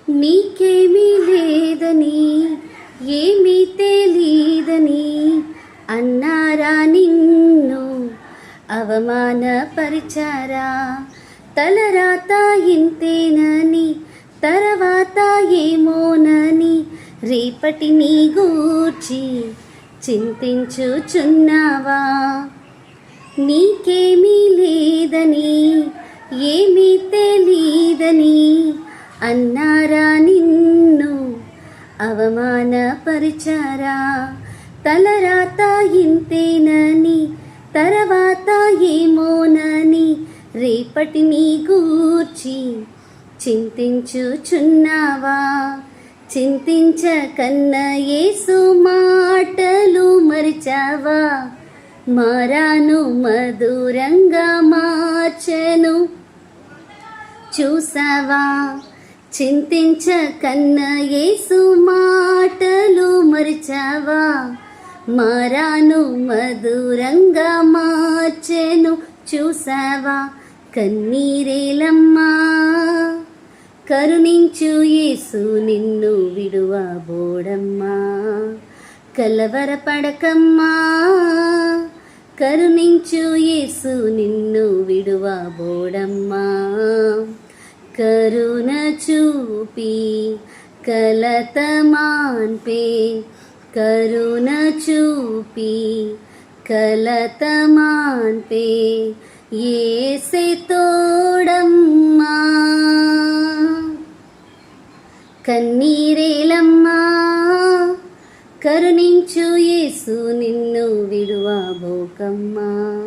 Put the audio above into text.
నీకేమీ లేదని ఏమీ తెలీదని అన్నారా నిన్ను అవమానపరిచారా? తలరాత ఇంతేనని తర్వాత ఏమోనని రేపటి నీ గూర్చి చింతించుచున్నావా? నీకేమీ లేదని ఏమీ తెలీదని అన్నారా నిన్ను అవమానపరిచారా? తలరాత ఇంతేనని తర్వాత ఏమోనని రేపటి నీ గూర్చి చింతించుచున్నావా? చింతించకన్న యేసు మాటలు మరిచావా? మారాను మధురంగా మార్చెను చూసావా? చింతించకన్న యేసు మాటలు మరిచావా? మారాను మధురంగా మార్చెను చూసావా? కన్నీరేలమ్మా కరుణించు యేసు నిన్ను విడువబోడమ్మా. కలవరపడకమ్మా కరుణించు యేసు నిన్ను విడువబోడమ్మా. కరుణ చూపి కలత మాన్పే కరుణ చూపి కలత మాన్పే యేసే తోడమ్మా. కన్నీరేలమ్మా కరుణించు యేసు నిన్ను విడువబోకమ్మా.